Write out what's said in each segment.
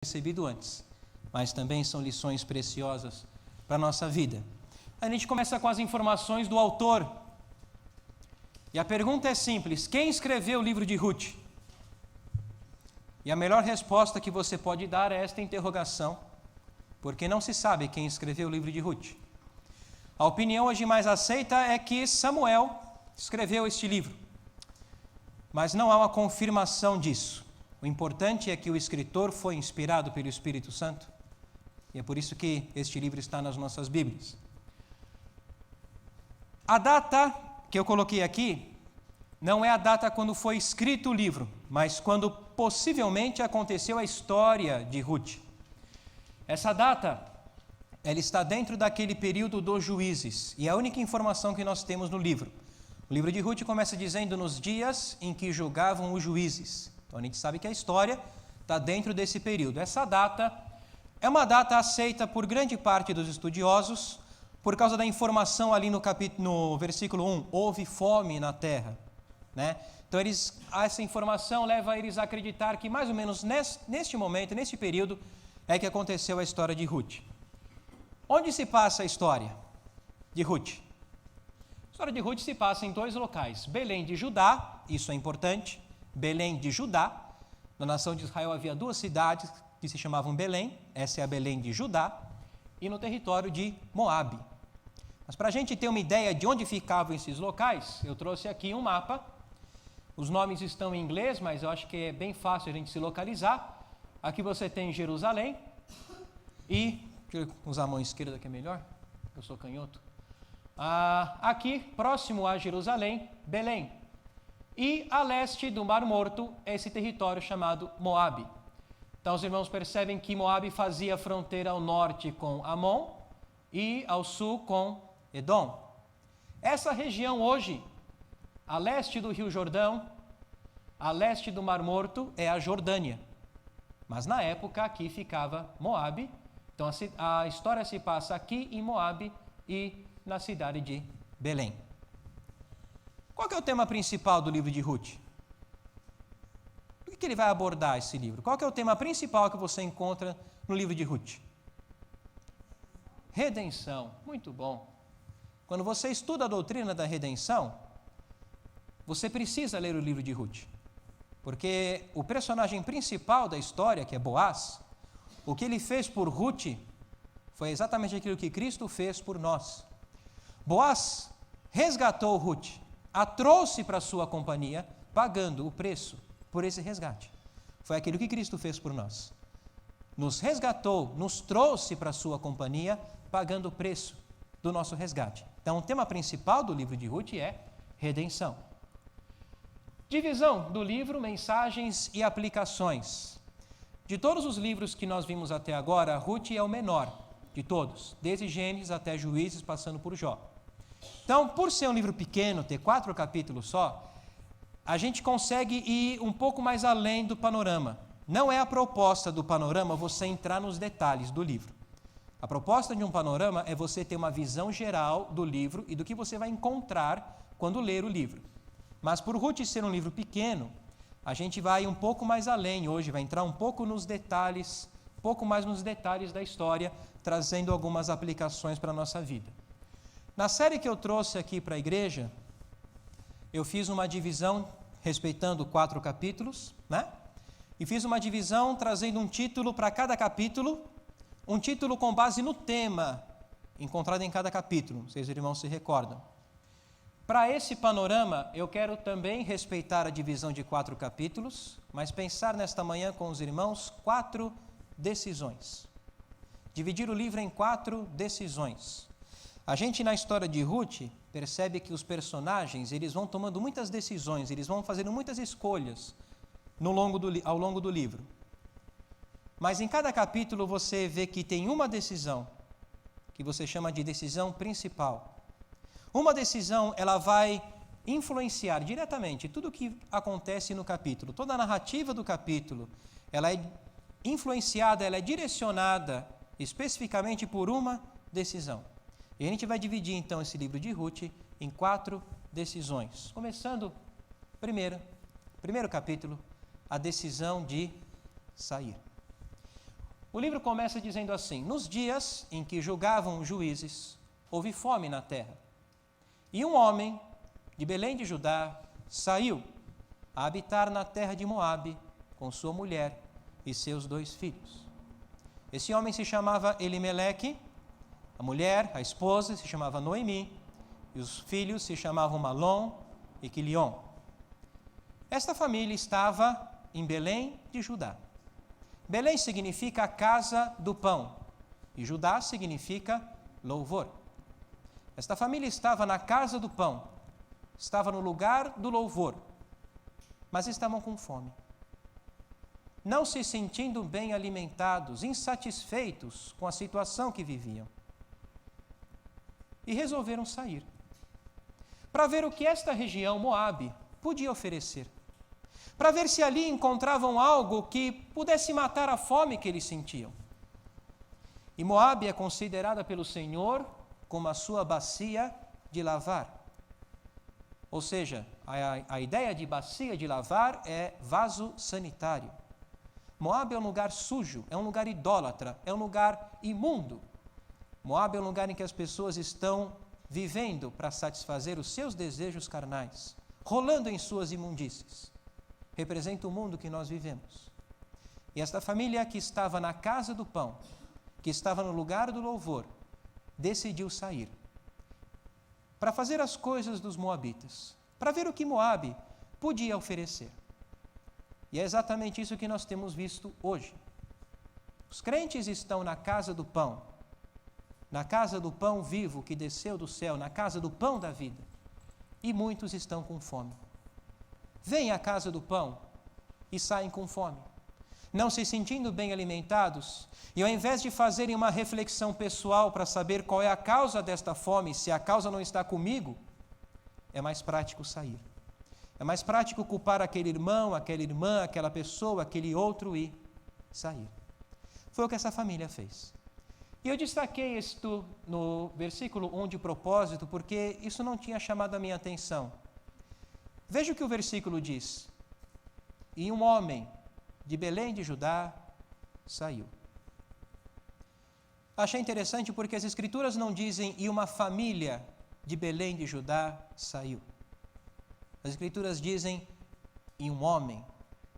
recebido antes, mas também são lições preciosas para a nossa vida. A gente começa com as informações do autor. E a pergunta é simples: quem escreveu o livro de Ruth? E a melhor resposta que você pode dar é esta interrogação, porque não se sabe quem escreveu o livro de Ruth. A opinião hoje mais aceita é que Samuel escreveu este livro, mas não há uma confirmação disso. O importante é que o escritor foi inspirado pelo Espírito Santo, e é por isso que este livro está nas nossas Bíblias. A data que eu coloquei aqui não é a data quando foi escrito o livro, mas quando possivelmente aconteceu a história de Ruth. Essa data, ela está dentro daquele período dos juízes, e é a única informação que nós temos no livro. O livro de Ruth começa dizendo nos dias em que julgavam os juízes. Então a gente sabe que a história está dentro desse período. Essa data é uma data aceita por grande parte dos estudiosos, por causa da informação ali no versículo 1, houve fome na terra. Então essa informação leva eles a acreditar que mais ou menos neste momento, neste período, é que aconteceu a história de Ruth. Onde se passa a história de Ruth? A história de Ruth se passa em dois locais: Belém de Judá, isso é importante, Belém de Judá. Na nação de Israel havia duas cidades que se chamavam Belém, essa é a Belém de Judá, e no território de Moabe. Mas para a gente ter uma ideia de onde ficavam esses locais, eu trouxe aqui um mapa. Os nomes estão em inglês, mas eu acho que é bem fácil a gente se localizar. Aqui você tem Jerusalém e... Deixa eu usar a mão esquerda que é melhor, eu sou canhoto. Aqui, próximo a Jerusalém, Belém. E a leste do Mar Morto, esse território chamado Moabe. Então os irmãos percebem que Moabe fazia fronteira ao norte com Amon e ao sul com Edom. Essa região hoje, a leste do Rio Jordão, a leste do Mar Morto, é a Jordânia. Mas na época aqui ficava Moabe. Então a história se passa aqui em Moabe e na cidade de Belém. Qual que é o tema principal do livro de Ruth? O que ele vai abordar esse livro? Qual que é o tema principal que você encontra no livro de Ruth? Redenção. Muito bom. Quando você estuda a doutrina da redenção, você precisa ler o livro de Ruth. Porque o personagem principal da história, que é Boaz, o que ele fez por Ruth foi exatamente aquilo que Cristo fez por nós. Boaz resgatou Ruth, a trouxe para a sua companhia, pagando o preço por esse resgate. Foi aquilo que Cristo fez por nós. Nos resgatou, nos trouxe para a sua companhia, pagando o preço do nosso resgate. Então, o tema principal do livro de Ruth é redenção. Divisão do livro, mensagens e aplicações. De todos os livros que nós vimos até agora, Ruth é o menor de todos, desde Gênesis até Juízes, passando por Jó. Então, por ser um livro pequeno, ter 4 capítulos só, a gente consegue ir um pouco mais além do panorama. Não é a proposta do panorama você entrar nos detalhes do livro. A proposta de um panorama é você ter uma visão geral do livro e do que você vai encontrar quando ler o livro. Mas por Ruth ser um livro pequeno, a gente vai um pouco mais além hoje, vai entrar um pouco nos detalhes, um pouco mais nos detalhes da história, trazendo algumas aplicações para a nossa vida. Na série que eu trouxe aqui para a igreja, eu fiz uma divisão respeitando 4 capítulos, E fiz uma divisão trazendo um título para cada capítulo, um título com base no tema encontrado em cada capítulo, vocês irmãos se recordam. Para esse panorama, eu quero também respeitar a divisão de 4 capítulos, mas pensar nesta manhã com os irmãos 4 decisões. Dividir o livro em 4 decisões. A gente, na história de Ruth, percebe que os personagens, eles vão tomando muitas decisões, eles vão fazendo muitas escolhas ao longo do livro. Mas em cada capítulo você vê que tem uma decisão, que você chama de decisão principal. Uma decisão, ela vai influenciar diretamente tudo o que acontece no capítulo. Toda a narrativa do capítulo, ela é influenciada, ela é direcionada especificamente por uma decisão. E a gente vai dividir então esse livro de Ruth em 4 decisões. Começando, primeiro capítulo, a decisão de sair. O livro começa dizendo assim: nos dias em que julgavam os juízes, houve fome na terra. E um homem de Belém de Judá saiu a habitar na terra de Moabe com sua mulher e seus 2 filhos. Esse homem se chamava Elimeleque, a mulher, a esposa, se chamava Noemi, e os filhos se chamavam Malom e Quilion. Esta família estava em Belém de Judá. Belém significa a casa do pão, e Judá significa louvor. Esta família estava na casa do pão, estava no lugar do louvor, mas estavam com fome. Não se sentindo bem alimentados, insatisfeitos com a situação que viviam. E resolveram sair para ver o que esta região, Moabe, podia oferecer. Para ver se ali encontravam algo que pudesse matar a fome que eles sentiam. E Moabe é considerada pelo Senhor como a sua bacia de lavar. Ou seja, a ideia de bacia de lavar é vaso sanitário. Moabe é um lugar sujo, é um lugar idólatra, é um lugar imundo. Moabe é um lugar em que as pessoas estão vivendo para satisfazer os seus desejos carnais, rolando em suas imundícies. Representa o mundo que nós vivemos. E esta família que estava na casa do pão, que estava no lugar do louvor, decidiu sair para fazer as coisas dos moabitas, para ver o que Moabe podia oferecer. E é exatamente isso que nós temos visto hoje. Os crentes estão na casa do pão, na casa do pão vivo que desceu do céu, na casa do pão da vida, e muitos estão com fome. Vêm à casa do pão e saem com fome, não se sentindo bem alimentados, e ao invés de fazerem uma reflexão pessoal para saber qual é a causa desta fome, se a causa não está comigo, é mais prático sair. É mais prático culpar aquele irmão, aquela irmã, aquela pessoa, aquele outro e sair. Foi o que essa família fez. E eu destaquei isto no versículo 1 de propósito, porque isso não tinha chamado a minha atenção. Veja o que o versículo diz. E um homem de Belém de Judá saiu. Achei interessante porque as Escrituras não dizem e uma família de Belém de Judá saiu. As Escrituras dizem e um homem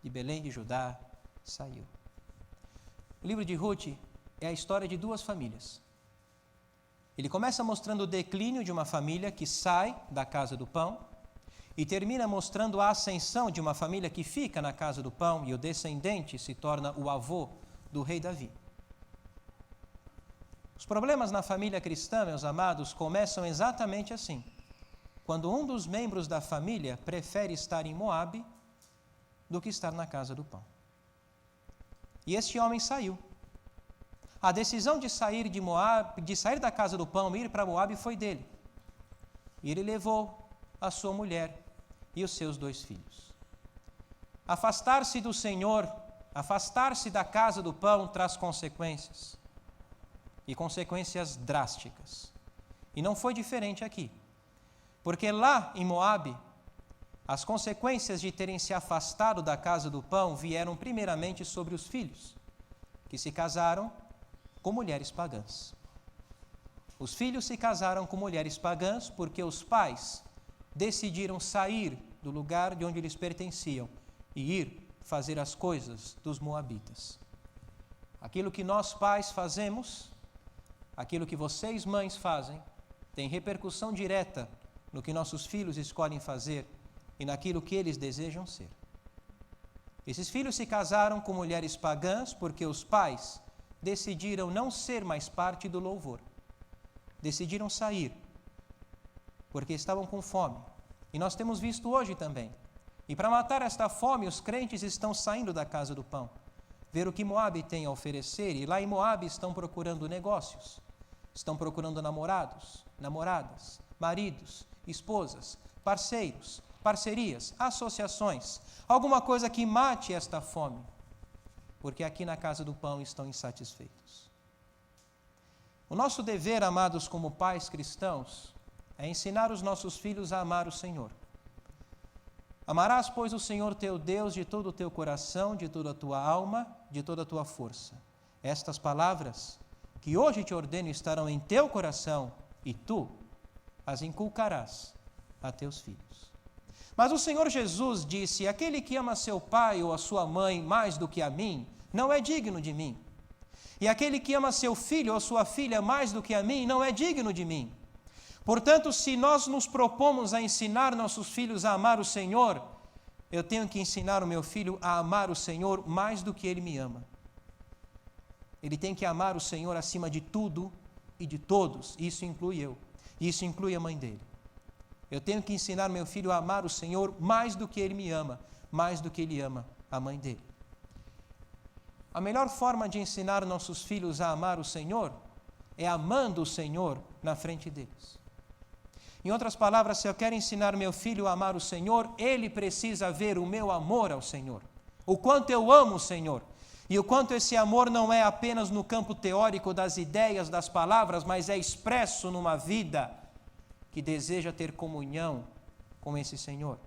de Belém de Judá saiu. O livro de Ruth é a história de 2 famílias. Ele começa mostrando o declínio de uma família que sai da casa do pão e termina mostrando a ascensão de uma família que fica na casa do pão e o descendente se torna o avô do rei Davi. Os problemas na família cristã, meus amados, começam exatamente assim. Quando um dos membros da família prefere estar em Moabe do que estar na casa do pão. E este homem saiu. A decisão de sair de Moabe, de sair da casa do pão e ir para Moabe foi dele. E ele levou a sua mulher e os seus 2 filhos. Afastar-se do Senhor, afastar-se da casa do pão traz consequências. E consequências drásticas. E não foi diferente aqui. Porque lá em Moabe, as consequências de terem se afastado da casa do pão vieram primeiramente sobre os filhos, que se casaram com mulheres pagãs. Os filhos se casaram com mulheres pagãs porque os pais decidiram sair do lugar de onde eles pertenciam e ir fazer as coisas dos moabitas. Aquilo que nós pais fazemos, aquilo que vocês mães fazem, tem repercussão direta no que nossos filhos escolhem fazer e naquilo que eles desejam ser. Esses filhos se casaram com mulheres pagãs porque os pais decidiram não ser mais parte do louvor. Decidiram sair porque estavam com fome. E nós temos visto hoje também. E para matar esta fome, os crentes estão saindo da casa do pão, ver o que Moabe tem a oferecer, e lá em Moabe estão procurando negócios, estão procurando namorados, namoradas, maridos, esposas, parceiros, parcerias, associações, alguma coisa que mate esta fome, porque aqui na casa do pão estão insatisfeitos. O nosso dever, amados, como pais cristãos, é ensinar os nossos filhos a amar o Senhor. Amarás, pois, o Senhor teu Deus de todo o teu coração, de toda a tua alma, de toda a tua força. Estas palavras que hoje te ordeno estarão em teu coração, e tu as inculcarás a teus filhos. Mas o Senhor Jesus disse: aquele que ama seu pai ou a sua mãe mais do que a mim, não é digno de mim. E aquele que ama seu filho ou sua filha mais do que a mim, não é digno de mim. Portanto, se nós nos propomos a ensinar nossos filhos a amar o Senhor, eu tenho que ensinar o meu filho a amar o Senhor mais do que ele me ama. Ele tem que amar o Senhor acima de tudo e de todos. Isso inclui eu. Isso inclui a mãe dele. Eu tenho que ensinar meu filho a amar o Senhor mais do que ele me ama, mais do que ele ama a mãe dele. A melhor forma de ensinar nossos filhos a amar o Senhor é amando o Senhor na frente deles. Em outras palavras, se eu quero ensinar meu filho a amar o Senhor, ele precisa ver o meu amor ao Senhor. O quanto eu amo o Senhor. E o quanto esse amor não é apenas no campo teórico das ideias, das palavras, mas é expresso numa vida que deseja ter comunhão com esse Senhor,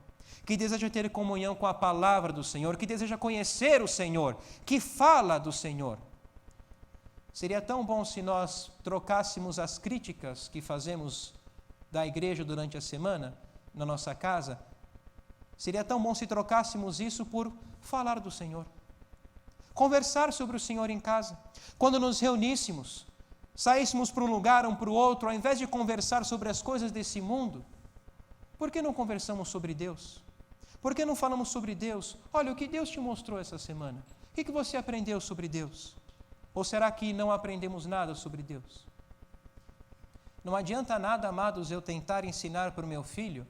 que deseja ter comunhão com a palavra do Senhor, que deseja conhecer o Senhor, que fala do Senhor. Seria tão bom se nós trocássemos as críticas que fazemos da igreja durante a semana, na nossa casa. Seria tão bom se trocássemos isso por falar do Senhor. Conversar sobre o Senhor em casa. Quando nos reuníssemos, saíssemos para um lugar, um para o outro, ao invés de conversar sobre as coisas desse mundo, por que não conversamos sobre Deus? Por que não falamos sobre Deus? Olha, o que Deus te mostrou essa semana? O que você aprendeu sobre Deus? Ou será que não aprendemos nada sobre Deus? Não adianta nada, amados, eu tentar ensinar para o meu filho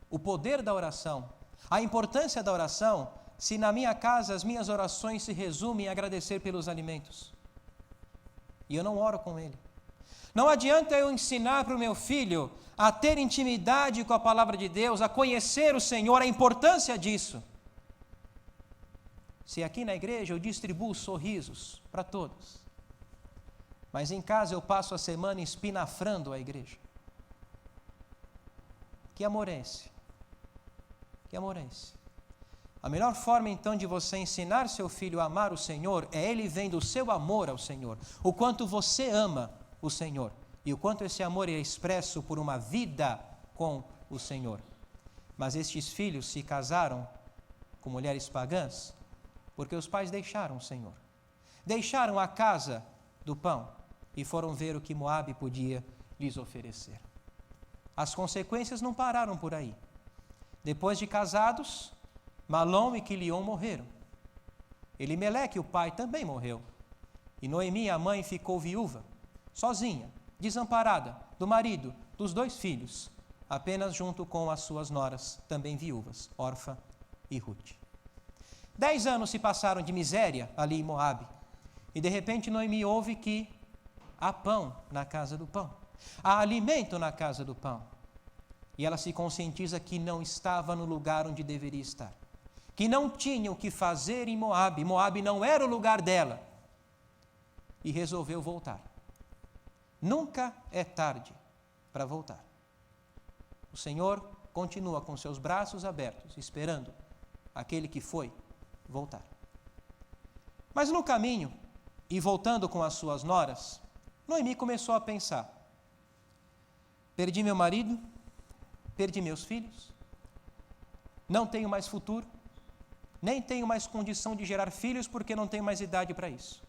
o poder da oração, a importância da oração, se na minha casa as minhas orações se resumem em agradecer pelos alimentos. E eu não oro com ele. Não adianta eu ensinar para o meu filho a ter intimidade com a palavra de Deus, a conhecer o Senhor, a importância disso. Se aqui na igreja eu distribuo sorrisos para todos, mas em casa eu passo a semana espinafrando a igreja. Que amor é esse? Que amor é esse? A melhor forma, então, de você ensinar seu filho a amar o Senhor é ele vendo o seu amor ao Senhor, o quanto você ama o Senhor e o quanto esse amor é expresso por uma vida com o Senhor. Mas estes filhos se casaram com mulheres pagãs porque os pais deixaram o Senhor. Deixaram a casa do pão e foram ver o que Moabe podia lhes oferecer. As consequências não pararam por aí. Depois de casados, Malom e Quilion morreram. Elimeleque, o pai, também morreu. E Noemi, a mãe, ficou viúva, sozinha, desamparada, do marido, dos 2 filhos, apenas junto com as suas noras, também viúvas, Orfa e Ruth. 10 anos se passaram de miséria ali em Moabe, e de repente Noemi ouve que há pão na casa do pão, há alimento na casa do pão. E ela se conscientiza que não estava no lugar onde deveria estar, que não tinha o que fazer em Moabe, Moabe não era o lugar dela, e resolveu voltar. Nunca é tarde para voltar. O Senhor continua com seus braços abertos, esperando aquele que foi voltar. Mas no caminho, e voltando com as suas noras, Noemi começou a pensar: perdi meu marido, perdi meus filhos, não tenho mais futuro, nem tenho mais condição de gerar filhos porque não tenho mais idade para isso.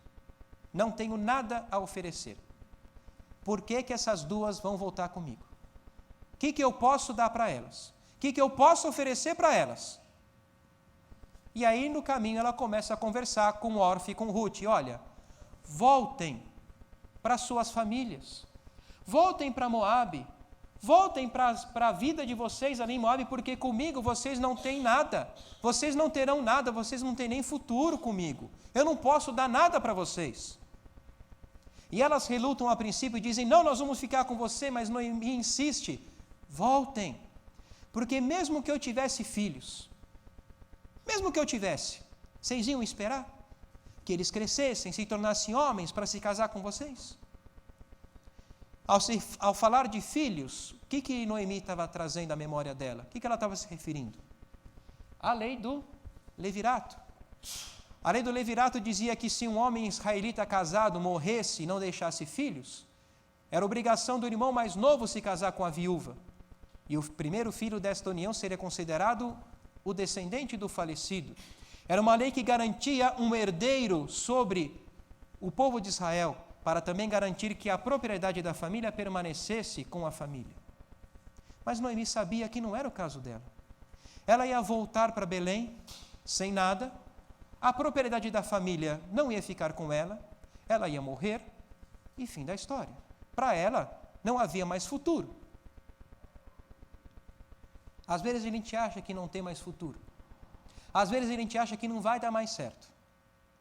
Não tenho nada a oferecer. Por que que essas 2 vão voltar comigo? O que eu posso dar para elas? O que eu posso oferecer para elas? E aí no caminho ela começa a conversar com Orfa e com Ruth. Olha, voltem para suas famílias, voltem para Moabe, voltem para a vida de vocês ali em Moabe, porque comigo vocês não têm nada, vocês não terão nada, vocês não têm nem futuro comigo, eu não posso dar nada para vocês. E elas relutam a princípio e dizem: não, nós vamos ficar com você, mas Noemi insiste: voltem, porque mesmo que eu tivesse filhos, mesmo que eu tivesse, vocês iam esperar que eles crescessem, se tornassem homens para se casar com vocês? Ao falar de filhos, o que Noemi estava trazendo à memória dela? O que ela estava se referindo? A lei do levirato. A lei do levirato dizia que se um homem israelita casado morresse e não deixasse filhos, era obrigação do irmão mais novo se casar com a viúva. E o primeiro filho desta união seria considerado o descendente do falecido. Era uma lei que garantia um herdeiro sobre o povo de Israel, para também garantir que a propriedade da família permanecesse com a família. Mas Noemi sabia que não era o caso dela. Ela ia voltar para Belém sem nada, a propriedade da família não ia ficar com ela ia morrer e fim da história. Para ela, não havia mais futuro. Às vezes a gente acha que não tem mais futuro. Às vezes a gente acha que não vai dar mais certo.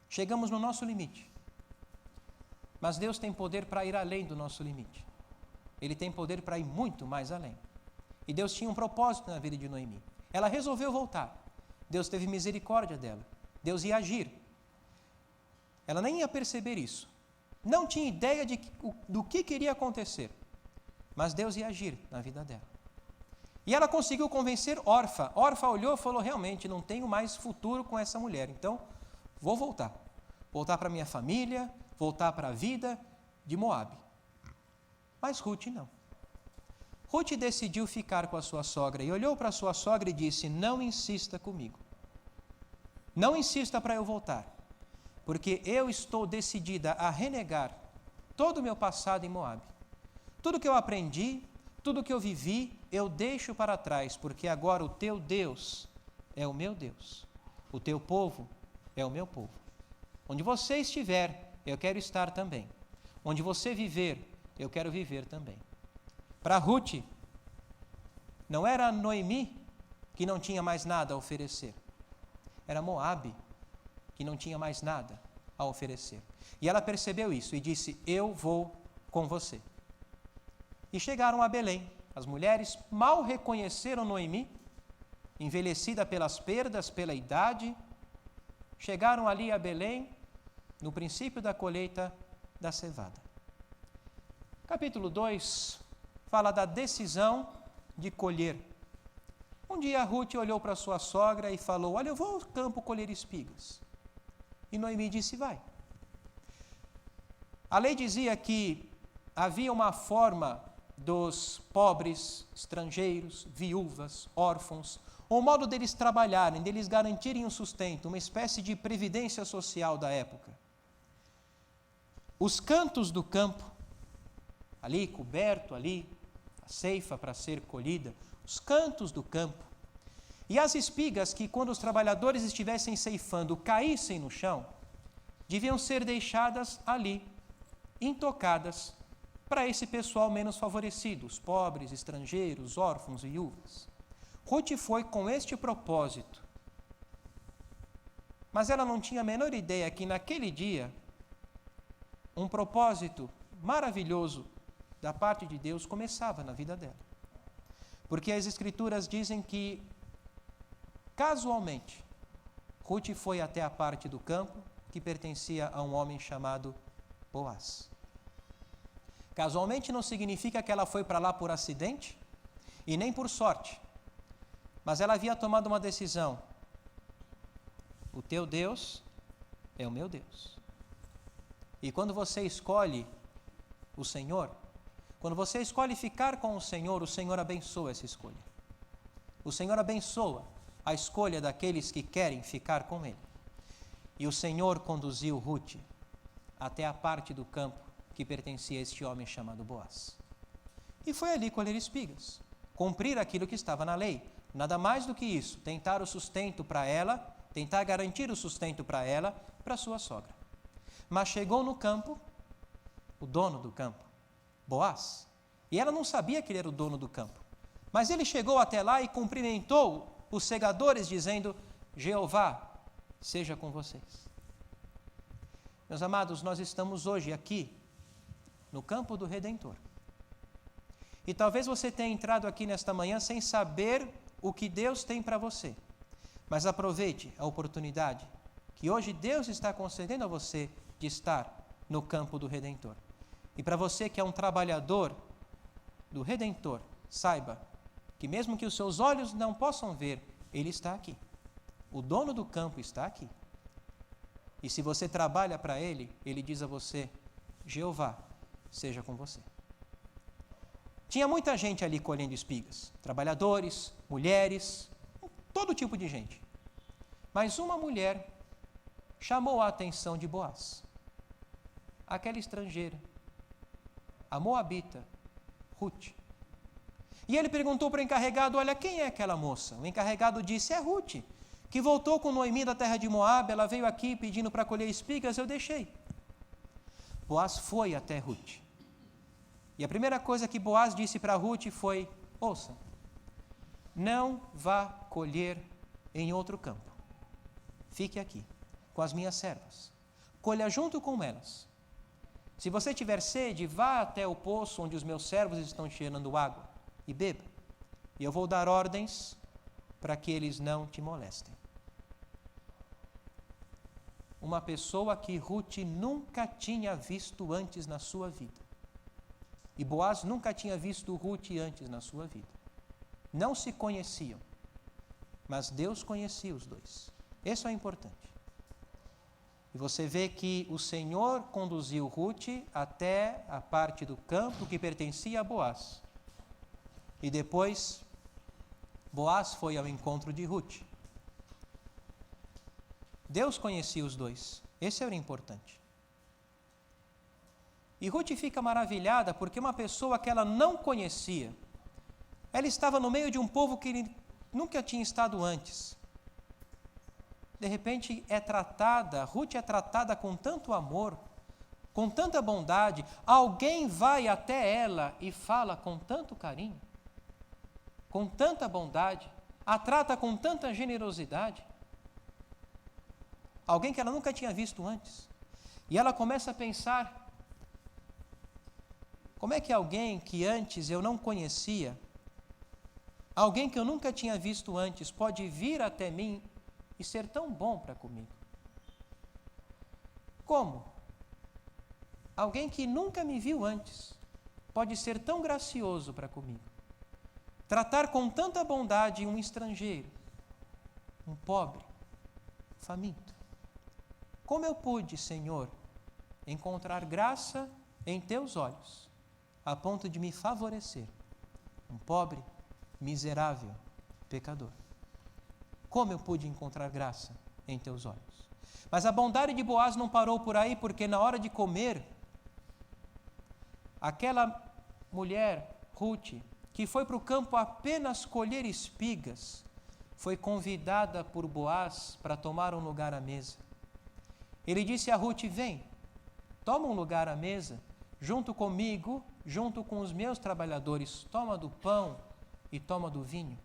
Chegamos no nosso limite. Mas Deus tem poder para ir além do nosso limite. Ele tem poder para ir muito mais além. E Deus tinha um propósito na vida de Noemi. Ela resolveu voltar. Deus teve misericórdia dela. Deus ia agir. Ela nem ia perceber isso. Não tinha ideia do que queria acontecer. Mas Deus ia agir na vida dela. E ela conseguiu convencer Orfa. Orfa olhou e falou, realmente, não tenho mais futuro com essa mulher. Então, vou voltar. Voltar para minha família, voltar para a vida de Moabe. Mas Ruth não. Ruth decidiu ficar com a sua sogra e olhou para a sua sogra e disse, não insista comigo. Não insista para eu voltar, porque eu estou decidida a renegar todo o meu passado em Moabe. Tudo que eu aprendi, tudo que eu vivi, eu deixo para trás, porque agora o teu Deus é o meu Deus. O teu povo é o meu povo. Onde você estiver, eu quero estar também. Onde você viver, eu quero viver também. Para Ruth, não era Noemi que não tinha mais nada a oferecer. Era Moabe que não tinha mais nada a oferecer. E ela percebeu isso e disse, eu vou com você. E chegaram a Belém. As mulheres mal reconheceram Noemi, envelhecida pelas perdas, pela idade. Chegaram ali a Belém, no princípio da colheita da cevada. Capítulo 2 fala da decisão de colher. Um dia Ruth olhou para sua sogra e falou, olha, eu vou ao campo colher espigas. E Noemi disse, vai. A lei dizia que havia uma forma dos pobres, estrangeiros, viúvas, órfãos, um modo deles trabalharem, deles garantirem um sustento, uma espécie de previdência social da época. Os cantos do campo, ali coberto, ali, a ceifa para ser colhida, os cantos do campo, e as espigas que, quando os trabalhadores estivessem ceifando, caíssem no chão, deviam ser deixadas ali, intocadas, para esse pessoal menos favorecido, os pobres, estrangeiros, órfãos, viúvas. Ruth foi com este propósito. Mas ela não tinha a menor ideia que naquele dia, um propósito maravilhoso da parte de Deus começava na vida dela. Porque as Escrituras dizem que, casualmente, Ruth foi até a parte do campo que pertencia a um homem chamado Boaz. Casualmente não significa que ela foi para lá por acidente e nem por sorte, mas ela havia tomado uma decisão. O teu Deus é o meu Deus. E quando você escolhe o Senhor, quando você escolhe ficar com o Senhor abençoa essa escolha. O Senhor abençoa a escolha daqueles que querem ficar com Ele. E o Senhor conduziu Ruth até a parte do campo que pertencia a este homem chamado Boaz. E foi ali colher espigas, cumprir aquilo que estava na lei. Nada mais do que isso, tentar o sustento para ela, tentar garantir o sustento para ela, para sua sogra. Mas chegou no campo, o dono do campo, Boaz, e ela não sabia que ele era o dono do campo. Mas ele chegou até lá e cumprimentou os segadores, dizendo, Jeová, seja com vocês. Meus amados, nós estamos hoje aqui, no campo do Redentor. E talvez você tenha entrado aqui nesta manhã sem saber o que Deus tem para você. Mas aproveite a oportunidade que hoje Deus está concedendo a você de estar no campo do Redentor. E para você que é um trabalhador do Redentor, saiba que mesmo que os seus olhos não possam ver, Ele está aqui. O dono do campo está aqui. E se você trabalha para Ele, Ele diz a você: Jeová seja com você. Tinha muita gente ali colhendo espigas, trabalhadores, mulheres, todo tipo de gente. Mas uma mulher chamou a atenção de Boaz, aquela estrangeira, a moabita, Ruth. E ele perguntou para o encarregado: olha, quem é aquela moça? O encarregado disse: é Ruth, que voltou com Noemi da terra de Moabe, ela veio aqui pedindo para colher espigas, eu deixei. Boaz foi até Ruth. E a primeira coisa que Boaz disse para Ruth foi: ouça, não vá colher em outro campo. Fique aqui, com as minhas servas. Colha junto com elas. Se você tiver sede, vá até o poço onde os meus servos estão tirando água e beba. E eu vou dar ordens para que eles não te molestem. Uma pessoa que Ruth nunca tinha visto antes na sua vida. E Boaz nunca tinha visto Ruth antes na sua vida. Não se conheciam, mas Deus conhecia os dois. Isso é importante. E você vê que o Senhor conduziu Ruth até a parte do campo que pertencia a Boaz. E depois, Boaz foi ao encontro de Ruth. Deus conhecia os dois. Esse era o importante. E Ruth fica maravilhada porque uma pessoa que ela não conhecia, ela estava no meio de um povo que ele nunca tinha estado antes. De repente Ruth é tratada com tanto amor, com tanta bondade, alguém vai até ela e fala com tanto carinho, com tanta bondade, a trata com tanta generosidade. Alguém que ela nunca tinha visto antes. E ela começa a pensar: como é que alguém que antes eu não conhecia, alguém que eu nunca tinha visto antes, pode vir até mim e ser tão bom para comigo? Como? Alguém que nunca me viu antes pode ser tão gracioso para comigo? Tratar com tanta bondade um estrangeiro, um pobre, faminto. Como eu pude, Senhor, encontrar graça em teus olhos, a ponto de me favorecer, um pobre, miserável, pecador? Como eu pude encontrar graça em teus olhos? Mas a bondade de Boaz não parou por aí, porque na hora de comer, aquela mulher, Ruth, que foi para o campo apenas colher espigas, foi convidada por Boaz para tomar um lugar à mesa. Ele disse a Ruth: vem, toma um lugar à mesa, junto comigo, junto com os meus trabalhadores, toma do pão e toma do vinho,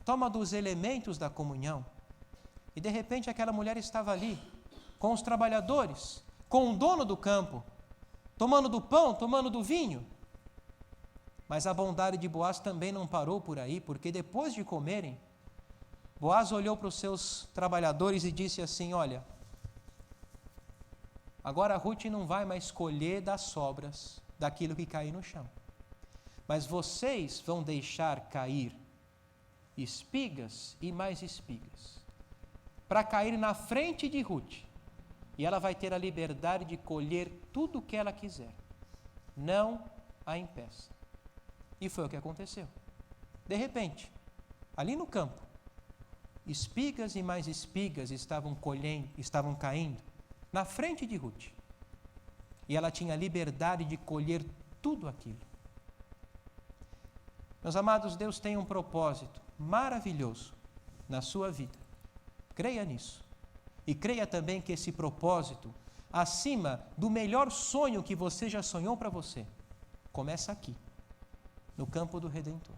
toma dos elementos da comunhão. E de repente aquela mulher estava ali, com os trabalhadores, com o dono do campo, tomando do pão, tomando do vinho. Mas a bondade de Boaz também não parou por aí, porque depois de comerem, Boaz olhou para os seus trabalhadores e disse assim: olha, agora a Ruth não vai mais colher das sobras daquilo que cair no chão, mas vocês vão deixar cair espigas e mais espigas, para cair na frente de Ruth, e ela vai ter a liberdade de colher tudo o que ela quiser. Não a impeça. E foi o que aconteceu. De repente, ali no campo, espigas e mais espigas estavam caindo na frente de Ruth. E ela tinha liberdade de colher tudo aquilo. Meus amados, Deus tem um propósito maravilhoso na sua vida. Creia nisso. E creia também que esse propósito, acima do melhor sonho que você já sonhou para você, começa aqui, no campo do Redentor.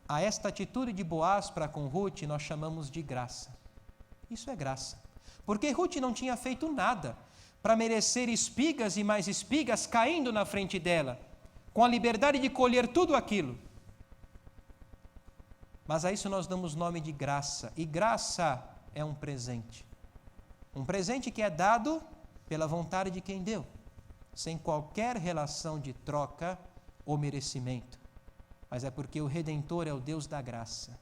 A esta atitude de Boaz para com Ruth nós chamamos de graça. Isso é graça. Porque Ruth não tinha feito nada para merecer espigas e mais espigas caindo na frente dela, com a liberdade de colher tudo aquilo. Mas a isso nós damos nome de graça. E graça é um presente. Um presente que é dado pela vontade de quem deu, sem qualquer relação de troca ou merecimento. Mas é porque o Redentor é o Deus da graça.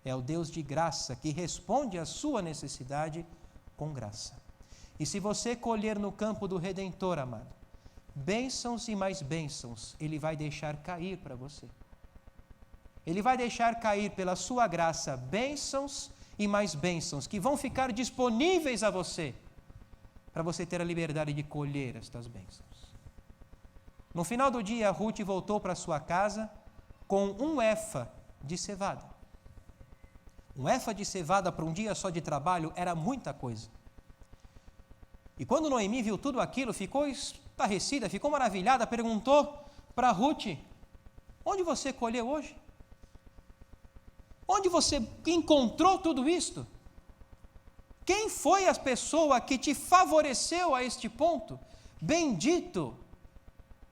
É o Deus de graça que responde à sua necessidade com graça. E se você colher no campo do Redentor, amado, bênçãos e mais bênçãos, Ele vai deixar cair para você. Ele vai deixar cair pela sua graça bênçãos e mais bênçãos que vão ficar disponíveis a você, para você ter a liberdade de colher estas bênçãos. No final do dia, Ruth voltou para sua casa com um efa de cevada. Um efa de cevada para um dia só de trabalho era muita coisa. E quando Noemi viu tudo aquilo, ficou estarrecida, ficou maravilhada, perguntou para Ruth: onde você colheu hoje? Onde você encontrou tudo isto? Quem foi a pessoa que te favoreceu a este ponto? Bendito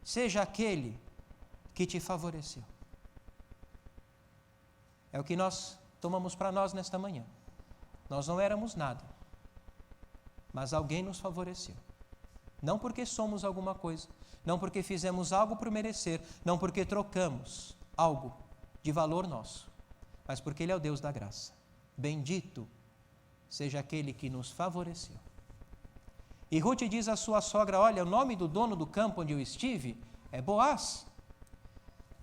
seja aquele que te favoreceu. É o que nós tomamos para nós nesta manhã. Nós não éramos nada, mas alguém nos favoreceu. Não porque somos alguma coisa, não porque fizemos algo por merecer, não porque trocamos algo de valor nosso, mas porque Ele é o Deus da graça. Bendito seja aquele que nos favoreceu. E Ruth diz à sua sogra: olha, o nome do dono do campo onde eu estive é Boaz.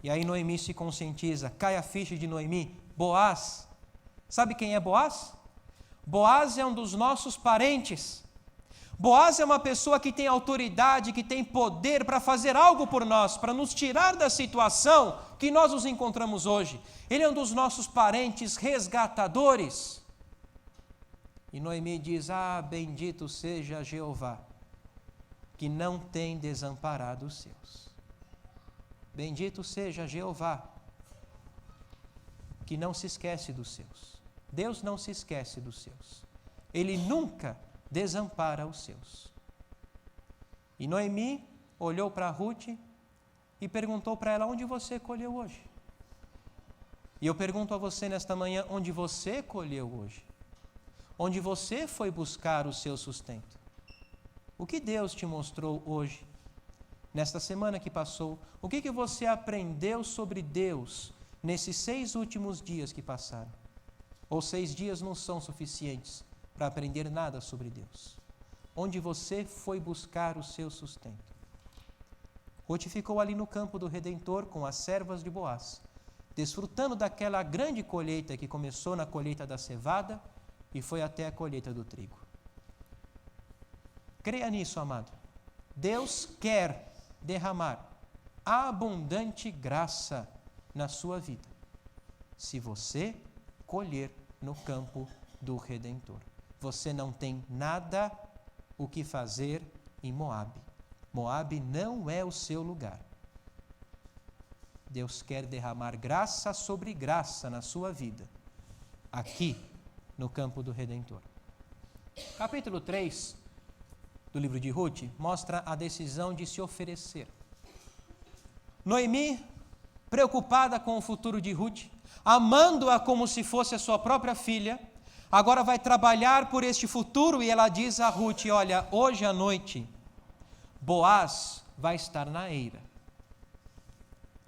E aí Noemi se conscientiza, cai a ficha de Noemi: Boaz. Sabe quem é Boaz? Boaz é um dos nossos parentes. Boaz é uma pessoa que tem autoridade, que tem poder para fazer algo por nós, para nos tirar da situação que nós nos encontramos hoje. Ele é um dos nossos parentes resgatadores. E Noemi diz: ah, bendito seja Jeová, que não tem desamparado os seus. Bendito seja Jeová, que não se esquece dos seus. Deus não se esquece dos seus. Ele nunca desampara os seus. E Noemi olhou para Ruth e perguntou para ela: onde você colheu hoje? E eu pergunto a você nesta manhã: onde você colheu hoje? Onde você foi buscar o seu sustento? O que Deus te mostrou hoje, nesta semana que passou? O que você aprendeu sobre Deus nesses 6 últimos dias que passaram? Ou 6 dias não são suficientes para aprender nada sobre Deus? Onde você foi buscar o seu sustento? Ruth ficou ali no campo do Redentor com as servas de Boaz, desfrutando daquela grande colheita que começou na colheita da cevada e foi até a colheita do trigo. Creia nisso, amado. Deus quer derramar abundante graça na sua vida, se você colher no campo do Redentor. Você não tem nada o que fazer em Moabe. Moabe não é o seu lugar. Deus quer derramar graça sobre graça na sua vida, aqui no campo do Redentor. Capítulo 3 do livro de Ruth mostra a decisão de se oferecer. Noemi, preocupada com o futuro de Ruth, amando-a como se fosse a sua própria filha, agora vai trabalhar por este futuro e ela diz a Ruth: olha, hoje à noite Boaz vai estar na eira,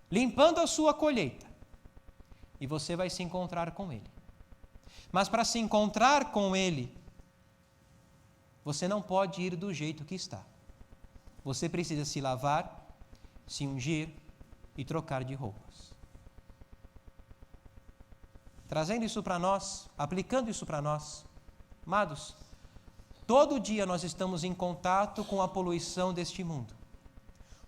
limpando a sua colheita, e você vai se encontrar com ele. Mas para se encontrar com ele, você não pode ir do jeito que está. Você precisa se lavar, se ungir e trocar de roupas. Trazendo isso para nós, aplicando isso para nós, amados, todo dia nós estamos em contato com a poluição deste mundo.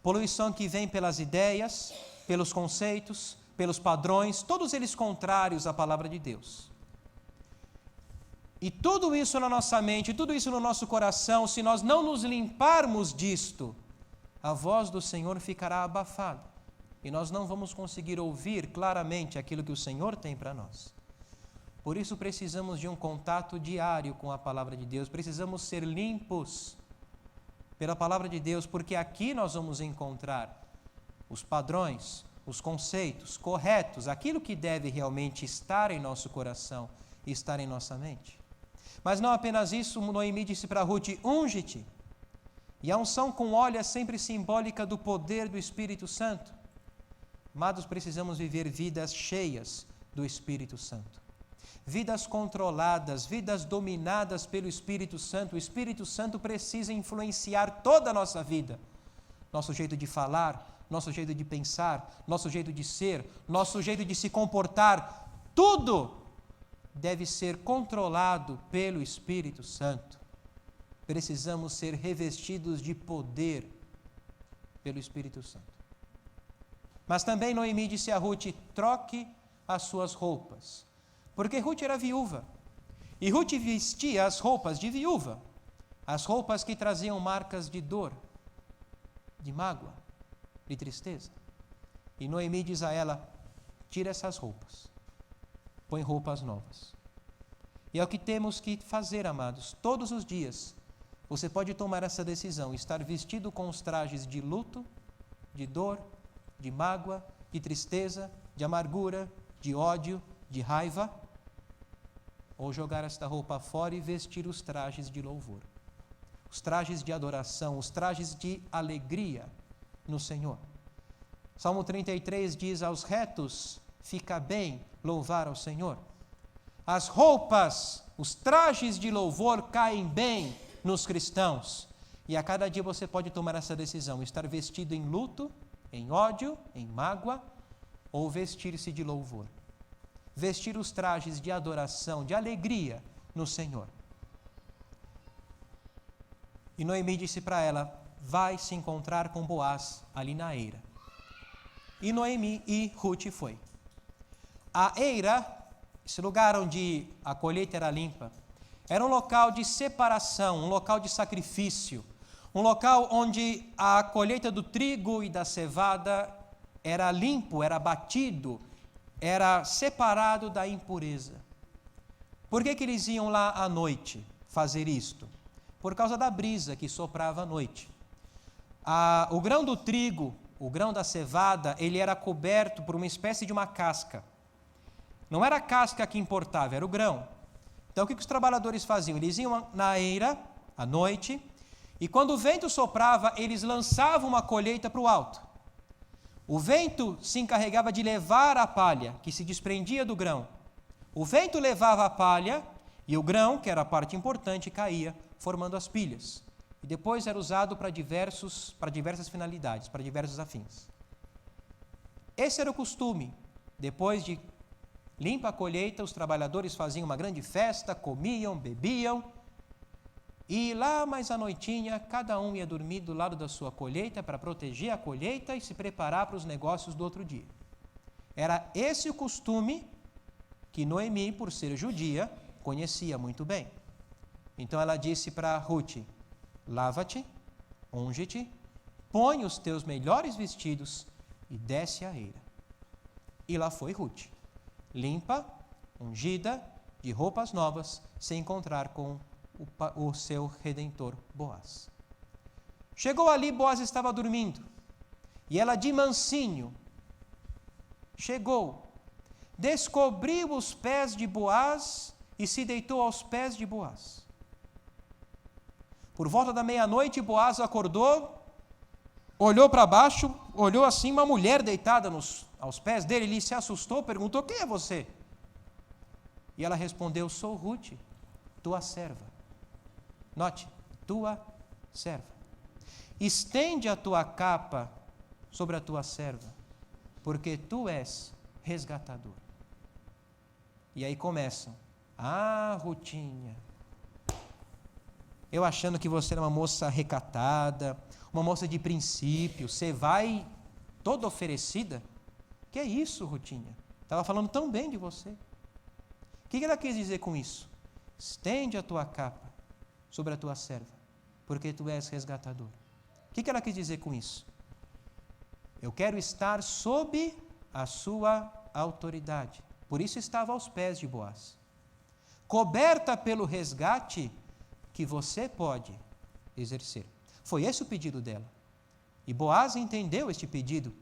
Poluição que vem pelas ideias, pelos conceitos, pelos padrões, todos eles contrários à palavra de Deus. E tudo isso na nossa mente, tudo isso no nosso coração, se nós não nos limparmos disto, a voz do Senhor ficará abafada e nós não vamos conseguir ouvir claramente aquilo que o Senhor tem para nós. Por isso precisamos de um contato diário com a palavra de Deus, precisamos ser limpos pela palavra de Deus, porque aqui nós vamos encontrar os padrões, os conceitos corretos, aquilo que deve realmente estar em nosso coração e estar em nossa mente. Mas não apenas isso, Noemi disse para Ruth: unge-te. E a unção com óleo é sempre simbólica do poder do Espírito Santo. Amados, precisamos viver vidas cheias do Espírito Santo. vidas controladas, vidas dominadas pelo Espírito Santo. O Espírito Santo precisa influenciar toda a nossa vida. Nosso jeito de falar, nosso jeito de pensar, nosso jeito de ser, nosso jeito de se comportar, tudo deve ser controlado pelo Espírito Santo. Precisamos ser revestidos de poder pelo Espírito Santo. Mas também Noemi disse a Ruth: troque as suas roupas. Porque Ruth era viúva. E Ruth vestia as roupas de viúva. As roupas que traziam marcas de dor, de mágoa, de tristeza. E Noemi diz a ela: tira essas roupas. Põe roupas novas. E é o que temos que fazer, amados. Todos os dias, você pode tomar essa decisão, estar vestido com os trajes de luto, de dor, de mágoa, de tristeza, de amargura, de ódio, de raiva, ou jogar esta roupa fora e vestir os trajes de louvor, os trajes de adoração, os trajes de alegria no Senhor. Salmo 33 diz: aos retos fica bem louvar ao Senhor. As roupas, os trajes de louvor caem bem nos cristãos. E a cada dia você pode tomar essa decisão, estar vestido em luto, em ódio, em mágoa, ou vestir-se de louvor. Vestir os trajes de adoração, de alegria no Senhor. E Noemi disse para ela: vai se encontrar com Boaz ali na eira. E Noemi e Ruth foi. A eira, esse lugar onde a colheita era limpa, era um local de separação, um local de sacrifício, um local onde a colheita do trigo e da cevada era limpo, era batido, era separado da impureza. Por que eles iam lá à noite fazer isto? Por causa da brisa que soprava à noite. O grão do trigo, o grão da cevada, ele era coberto por uma espécie de uma casca. Não era a casca que importava, era o grão. Então o que os trabalhadores faziam? Eles iam na eira, à noite, e quando o vento soprava, eles lançavam uma colheita para o alto. O vento se encarregava de levar a palha, que se desprendia do grão. O vento levava a palha e o grão, que era a parte importante, caía, formando as pilhas. E depois era usado para diversas finalidades, para diversos afins. Esse era o costume. Depois de limpa a colheita, os trabalhadores faziam uma grande festa, comiam, bebiam. E lá mais à noitinha, cada um ia dormir do lado da sua colheita para proteger a colheita e se preparar para os negócios do outro dia. Era esse o costume que Noemi, por ser judia, conhecia muito bem. Então ela disse para Ruth: lava-te, unge-te, põe os teus melhores vestidos e desce a eira. E lá foi Ruth, limpa, ungida, de roupas novas, se encontrar com o seu redentor Boaz. Chegou ali, Boaz estava dormindo, e ela de mansinho chegou, descobriu os pés de Boaz e se deitou aos pés de Boaz. Por volta da meia-noite, Boaz acordou, olhou para baixo, olhou assim uma mulher deitada aos pés dele, ele se assustou, perguntou: quem é você? E ela respondeu: sou Ruth, tua serva. Note, tua serva. Estende a tua capa sobre a tua serva, porque tu és resgatador. E aí começam: Rutinha, eu achando que você era uma moça recatada, uma moça de princípio, você vai toda oferecida? Que é isso, Rutinha? Estava falando tão bem de você. O que ela quis dizer com isso? Estende a tua capa sobre a tua serva, porque tu és resgatador. O que ela quis dizer com isso? Eu quero estar sob a sua autoridade. Por isso estava aos pés de Boaz. Coberta pelo resgate que você pode exercer. Foi esse o pedido dela. E Boaz entendeu este pedido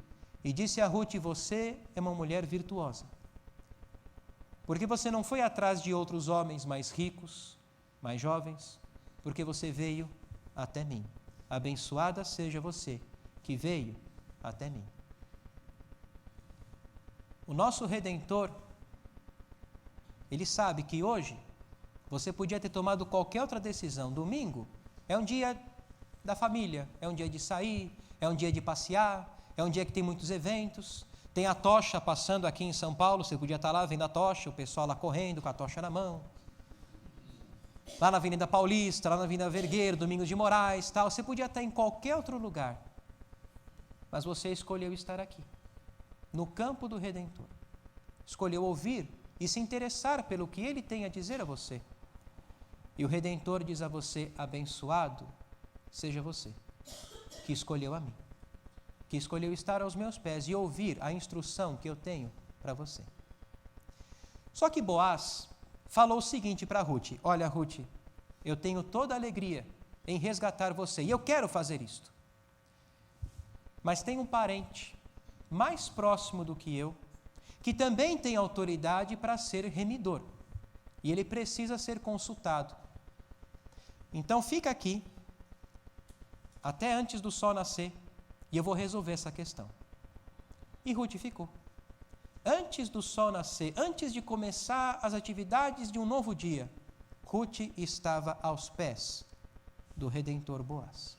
e disse a Ruth: você é uma mulher virtuosa. Porque você não foi atrás de outros homens mais ricos, mais jovens, porque você veio até mim. Abençoada seja você que veio até mim. O nosso Redentor Ele sabe que hoje você podia ter tomado qualquer outra decisão. Domingo é um dia da família, é um dia de sair, é um dia de passear, é um dia que tem muitos eventos. Tem a tocha passando aqui em São Paulo, você podia estar lá vendo a tocha, o pessoal lá correndo com a tocha na mão. Lá na Avenida Paulista, lá na Avenida Vergueiro, Domingos de Moraes, tal. Você podia estar em qualquer outro lugar. Mas você escolheu estar aqui, no campo do Redentor. Escolheu ouvir e se interessar pelo que Ele tem a dizer a você. E o Redentor diz a você: abençoado seja você, que escolheu a mim, que escolheu estar aos meus pés e ouvir a instrução que eu tenho para você. Só que Boaz falou o seguinte para Ruth: olha, Ruth, eu tenho toda a alegria em resgatar você, e eu quero fazer isto. Mas tem um parente mais próximo do que eu, que também tem autoridade para ser remidor, e ele precisa ser consultado. Então fica aqui, até antes do sol nascer, e eu vou resolver essa questão. E Ruth ficou. Antes do sol nascer, antes de começar as atividades de um novo dia, Ruth estava aos pés do Redentor Boaz.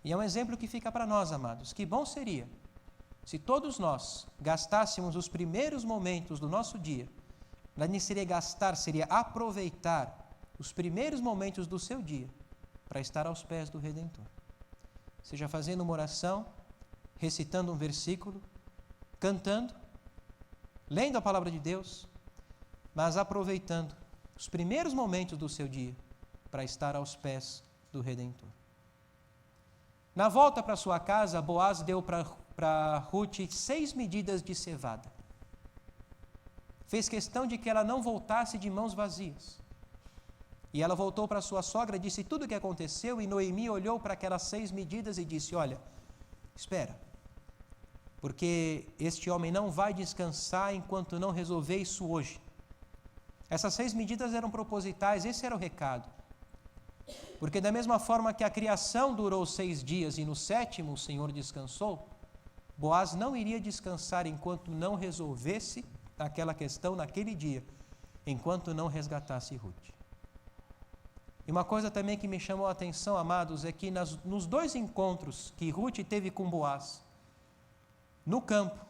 E é um exemplo que fica para nós, amados. Que bom seria se todos nós gastássemos os primeiros momentos do nosso dia, não seria gastar, seria aproveitar os primeiros momentos do seu dia para estar aos pés do Redentor. Seja fazendo uma oração, recitando um versículo, cantando, lendo a palavra de Deus, mas aproveitando os primeiros momentos do seu dia para estar aos pés do Redentor. Na volta para sua casa, Boaz deu para Ruth 6 medidas de cevada. Fez questão de que ela não voltasse de mãos vazias. E ela voltou para sua sogra, disse tudo o que aconteceu, e Noemi olhou para aquelas 6 medidas e disse: olha, espera, porque este homem não vai descansar enquanto não resolver isso hoje. Essas 6 medidas eram propositais, esse era o recado. Porque da mesma forma que a criação durou 6 dias e no 7º o Senhor descansou, Boaz não iria descansar enquanto não resolvesse aquela questão naquele dia, enquanto não resgatasse Ruth. E uma coisa também que me chamou a atenção, amados, é que nos 2 encontros que Ruth teve com Boaz, no campo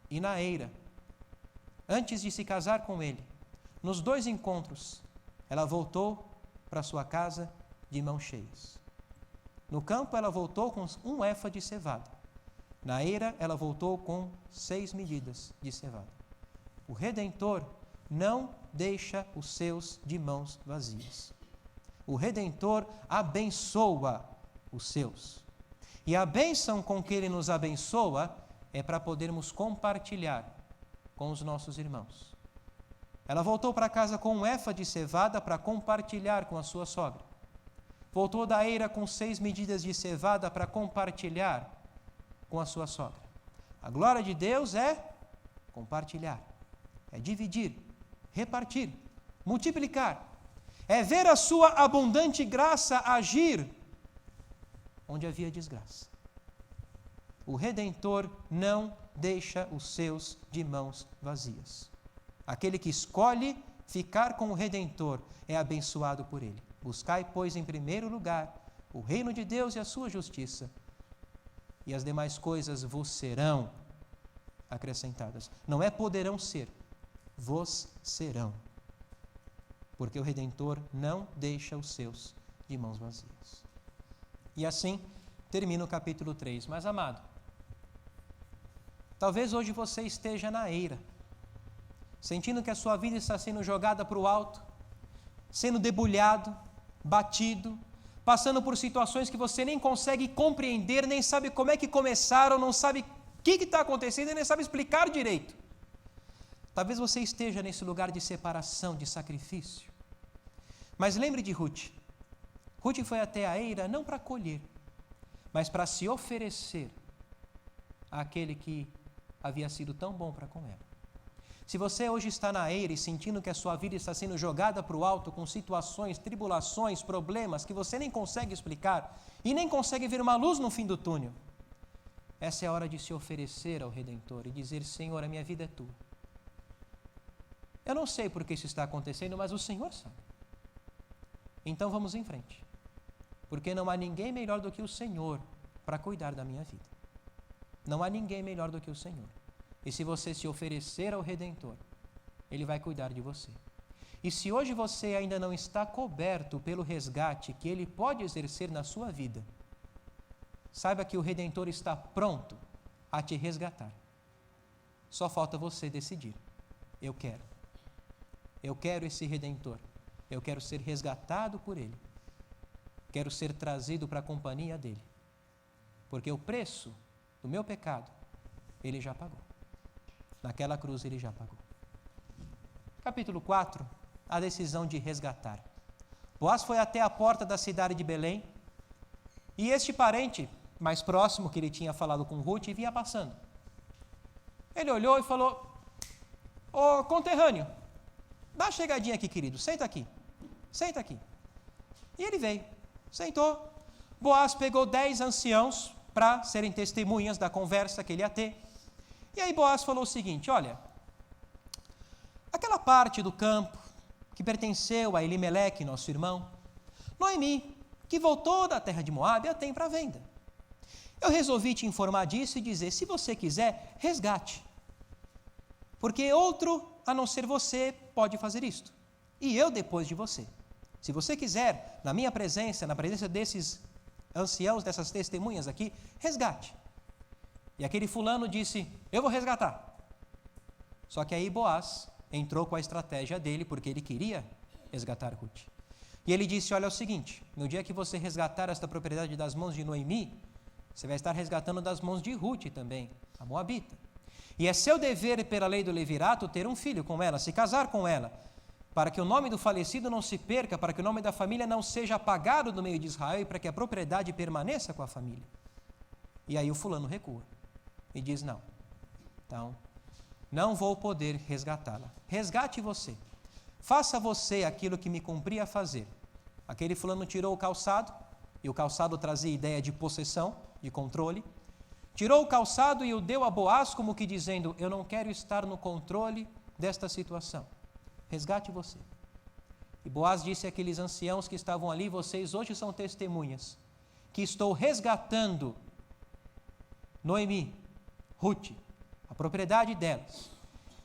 e na eira, antes de se casar com ele, nos 2 encontros, ela voltou para sua casa de mãos cheias. No campo, ela voltou com 1 efa de cevada. Na eira, ela voltou com 6 medidas de cevada. O Redentor não deixa os seus de mãos vazias. O Redentor abençoa os seus. E a bênção com que Ele nos abençoa é para podermos compartilhar com os nossos irmãos. Ela voltou para casa com 1 efa de cevada para compartilhar com a sua sogra. Voltou da eira com 6 medidas de cevada para compartilhar com a sua sogra. A glória de Deus é compartilhar, é dividir, repartir, multiplicar. É ver a sua abundante graça agir onde havia desgraça. O Redentor não deixa os seus de mãos vazias. Aquele que escolhe ficar com o Redentor é abençoado por Ele. Buscai, pois, em primeiro lugar o reino de Deus e a sua justiça, e as demais coisas vos serão acrescentadas. Não é poderão ser, vos serão. Porque o Redentor não deixa os seus de mãos vazias. E assim termina o capítulo 3. Mas, amado, talvez hoje você esteja na eira, sentindo que a sua vida está sendo jogada para o alto, sendo debulhado, batido, passando por situações que você nem consegue compreender, nem sabe como é que começaram, não sabe o que está acontecendo e nem sabe explicar direito. Talvez você esteja nesse lugar de separação, de sacrifício. Mas lembre de Ruth. Ruth foi até a eira não para colher, mas para se oferecer àquele que havia sido tão bom para com ela. Se você hoje está na eira e sentindo que a sua vida está sendo jogada para o alto com situações, tribulações, problemas que você nem consegue explicar e nem consegue ver uma luz no fim do túnel, essa é a hora de se oferecer ao Redentor e dizer: Senhor, a minha vida é tua. Eu não sei por que isso está acontecendo, mas o Senhor sabe. Então vamos em frente. Porque não há ninguém melhor do que o Senhor para cuidar da minha vida. Não há ninguém melhor do que o Senhor. E se você se oferecer ao Redentor, Ele vai cuidar de você. E se hoje você ainda não está coberto pelo resgate que Ele pode exercer na sua vida, saiba que o Redentor está pronto a te resgatar. Só falta você decidir. Eu quero. Eu quero esse Redentor. Eu quero ser resgatado por Ele. Quero ser trazido para a companhia dEle. Porque o preço do meu pecado, Ele já pagou. Naquela cruz Ele já pagou. Capítulo 4, a decisão de resgatar. Boaz foi até a porta da cidade de Belém, e este parente mais próximo que ele tinha falado com Ruth vinha passando. Ele olhou e falou: ô conterrâneo, dá uma chegadinha aqui, querido, senta aqui. Senta aqui. E ele veio, sentou. Boaz pegou 10 anciãos para serem testemunhas da conversa que ele ia ter. E aí Boaz falou o seguinte: olha, aquela parte do campo que pertenceu a Elimeleque, nosso irmão, Noemi, que voltou da terra de Moabe, a tem para venda. Eu resolvi te informar disso e dizer, se você quiser, resgate. Porque outro, a não ser você, pode fazer isto. E eu depois de você. Se você quiser, na minha presença, na presença desses anciãos, dessas testemunhas aqui, resgate. E aquele fulano disse, eu vou resgatar. Só que aí Boaz entrou com a estratégia dele, porque ele queria resgatar Ruth. E ele disse, olha, é o seguinte, no dia que você resgatar esta propriedade das mãos de Noemi, você vai estar resgatando das mãos de Ruth também, a moabita. E é seu dever, pela lei do levirato, ter um filho com ela, se casar com ela, para que o nome do falecido não se perca, para que o nome da família não seja apagado do meio de Israel e para que a propriedade permaneça com a família. E aí o fulano recua e diz, não, então, não vou poder resgatá-la. Resgate você. Faça você aquilo que me cumpria fazer. Aquele fulano tirou o calçado, e o calçado trazia ideia de possessão, de controle. Tirou o calçado e o deu a Boaz como que dizendo, eu não quero estar no controle desta situação. Resgate você. E Boaz disse àqueles anciãos que estavam ali, vocês hoje são testemunhas, que estou resgatando Noemi, Ruth, a propriedade delas,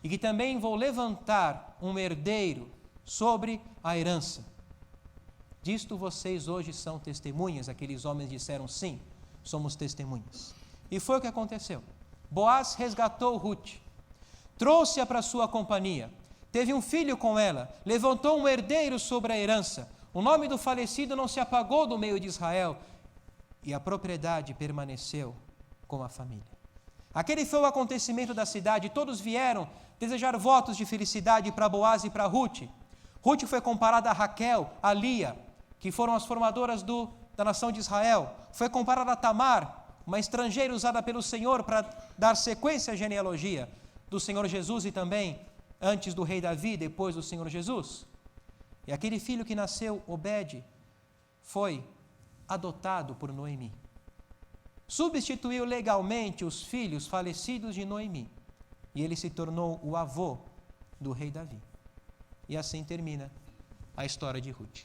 e que também vou levantar um herdeiro sobre a herança. Disto vocês hoje são testemunhas. Aqueles homens disseram, sim, somos testemunhas. E foi o que aconteceu. Boaz resgatou Ruth, trouxe-a para sua companhia, teve um filho com ela, levantou um herdeiro sobre a herança, o nome do falecido não se apagou do meio de Israel, e a propriedade permaneceu com a família. Aquele foi o acontecimento da cidade, todos vieram desejar votos de felicidade para Boaz e para Ruth. Ruth foi comparada a Raquel, a Lia, que foram as formadoras da nação de Israel. Foi comparada a Tamar, uma estrangeira usada pelo Senhor para dar sequência à genealogia do Senhor Jesus e também antes do rei Davi, depois do Senhor Jesus. E aquele filho que nasceu, Obed, foi adotado por Noemi. Substituiu legalmente os filhos falecidos de Noemi. E ele se tornou o avô do rei Davi. E assim termina a história de Ruth.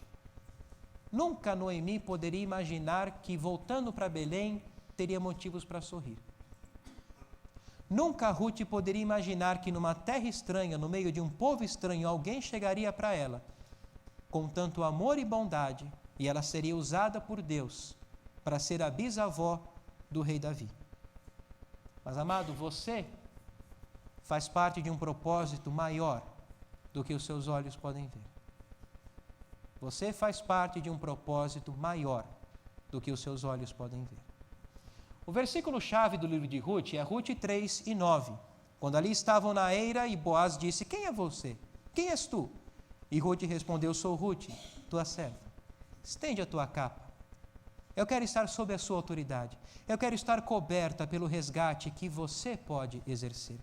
Nunca Noemi poderia imaginar que, voltando para Belém, teria motivos para sorrir. Nunca Ruth poderia imaginar que, numa terra estranha, no meio de um povo estranho, alguém chegaria para ela com tanto amor e bondade, e ela seria usada por Deus para ser a bisavó do rei Davi. Mas, amado, você faz parte de um propósito maior do que os seus olhos podem ver. Você faz parte de um propósito maior do que os seus olhos podem ver. O versículo-chave do livro de Ruth é Ruth 3 e 9. Quando ali estavam na eira e Boaz disse, quem é você? Quem és tu? E Ruth respondeu, sou Ruth, tua serva. Estende a tua capa. Eu quero estar sob a sua autoridade. Eu quero estar coberta pelo resgate que você pode exercer.